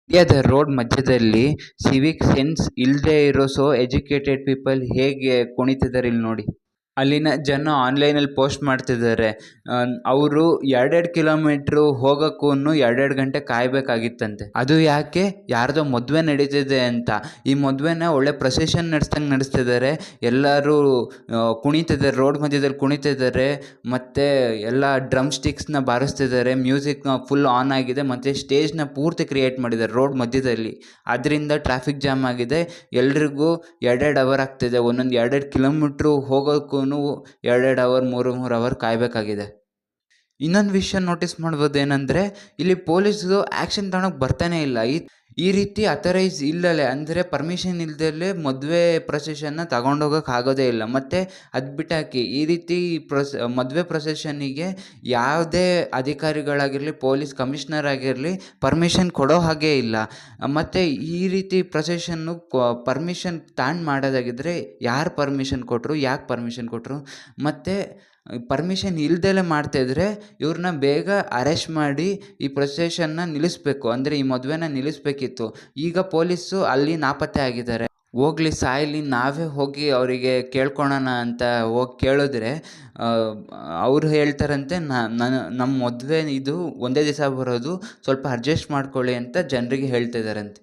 ಇಂಡಿಯಾದ ರೋಡ್ ಮಧ್ಯದಲ್ಲಿ Civic sense ಇಲ್ದೇ ಇರೋ ಎಜುಕೇಟೆಡ್ ಪೀಪಲ್ ಹೇಗೆ ಕುಣಿತಿದ್ದಾರೆ ಇಲ್ಲಿ ನೋಡಿ. ಅಲ್ಲಿನ ಜನ ಆನ್ಲೈನಲ್ಲಿ ಪೋಸ್ಟ್ ಮಾಡ್ತಿದ್ದಾರೆ. ಅವರು 2 ಕಿಲೋಮೀಟ್ರು ಹೋಗೋಕ್ಕೂ 2 ಗಂಟೆ ಕಾಯಬೇಕಾಗಿತ್ತಂತೆ. ಅದು ಯಾಕೆ? ಯಾರ್ದೋ ಮದುವೆ ನಡೀತಿದೆ ಅಂತ. ಈ ಮದುವೆನ ಒಳ್ಳೆ ಪ್ರೊಸೆಷನ್ ನಡೆಸ್ದಂಗೆ ನಡೆಸ್ತಿದ್ದಾರೆ. ಎಲ್ಲರೂ ಕುಣಿತಿದ್ದಾರೆ, ರೋಡ್ ಮಧ್ಯದಲ್ಲಿ ಕುಣಿತಿದ್ದಾರೆ. ಮತ್ತು ಎಲ್ಲ ಡ್ರಮ್ ಸ್ಟಿಕ್ಸ್ನ ಬಾರಿಸ್ತಿದ್ದಾರೆ. ಮ್ಯೂಸಿಕ್ ಫುಲ್ ಆನ್ ಆಗಿದೆ ಮತ್ತು ಸ್ಟೇಜ್ನ ಪೂರ್ತಿ ಕ್ರಿಯೇಟ್ ಮಾಡಿದ್ದಾರೆ ರೋಡ್ ಮಧ್ಯದಲ್ಲಿ. ಅದರಿಂದ ಟ್ರಾಫಿಕ್ ಜಾಮ್ ಆಗಿದೆ. ಎಲ್ರಿಗೂ 2 ಅವರ್ ಆಗ್ತಿದೆ. ಒಂದೊಂದು 2 ಕಿಲೋಮೀಟ್ರು ಹೋಗೋಕ್ಕೂ 2 ಅವರ್ 3 ಅವರ್ ಕಾಯಬೇಕಾಗಿದೆ. ಇನ್ನೊಂದು ವಿಷಯ ನೋಟಿಸ್ ಮಾಡ್ಬೋದು ಏನಂದರೆ, ಇಲ್ಲಿ ಪೊಲೀಸರು ಆ್ಯಕ್ಷನ್ ತಗೊಳಕ್ಕೆ ಬರ್ತಾನೆ ಇಲ್ಲ. ಈ ರೀತಿ ಅಥರೈಸ್ ಇಲ್ಲದೆ ಅಂದರೆ ಪರ್ಮಿಷನ್ ಇಲ್ದಲೇ ಮದುವೆ ಪ್ರೊಸೆಷನ್ನ ತಗೊಂಡೋಗೋಕೆ ಆಗೋದೇ ಇಲ್ಲ. ಮತ್ತು ಅದು ಬಿಟ್ಟಾಕಿ ಈ ರೀತಿ ಮದುವೆ ಪ್ರೊಸೆಷನ್ನಿಗೆ ಯಾವುದೇ ಅಧಿಕಾರಿಗಳಾಗಿರಲಿ, ಪೊಲೀಸ್ ಕಮಿಷನರ್ ಆಗಿರಲಿ ಪರ್ಮಿಷನ್ ಕೊಡೋ ಹಾಗೇ ಇಲ್ಲ. ಮತ್ತು ಈ ರೀತಿ ಪ್ರೊಸೆಷನ್ನು ಪರ್ಮಿಷನ್ ತಾಂಡು ಮಾಡೋದಾಗಿದ್ದರೆ ಯಾರು ಪರ್ಮಿಷನ್ ಕೊಟ್ಟರು, ಯಾಕೆ ಪರ್ಮಿಷನ್ ಕೊಟ್ಟರು? ಮತ್ತು ಪರ್ಮಿಷನ್ ಇಲ್ದಲೇ ಮಾಡ್ತಾಯಿದ್ರೆ ಇವ್ರನ್ನ ಬೇಗ ಅರೆಸ್ಟ್ ಮಾಡಿ ಈ ಪ್ರೊಸೆಷನ್ನ ನಿಲ್ಲಿಸಬೇಕು. ಅಂದರೆ ಈ ಮದುವೆನ ನಿಲ್ಲಿಸಬೇಕಿತ್ತು. ಈಗ ಪೊಲೀಸು ಅಲ್ಲಿ ನಾಪತ್ತೆ ಆಗಿದ್ದಾರೆ. ಹೋಗ್ಲಿ ಸಾಯಲಿ, ನಾವೇ ಹೋಗಿ ಅವರಿಗೆ ಕೇಳ್ಕೊಳೋಣ ಅಂತ ಹೋಗಿ ಕೇಳಿದ್ರೆ ಅವ್ರು ಹೇಳ್ತಾರಂತೆ, ನಮ್ಮ ಮದುವೆ ಇದು ಒಂದೇ ದಿವಸ ಬರೋದು, ಸ್ವಲ್ಪ ಅಡ್ಜಸ್ಟ್ ಮಾಡ್ಕೊಳ್ಳಿ ಅಂತ ಜನರಿಗೆ ಹೇಳ್ತಿದ್ದಾರಂತೆ.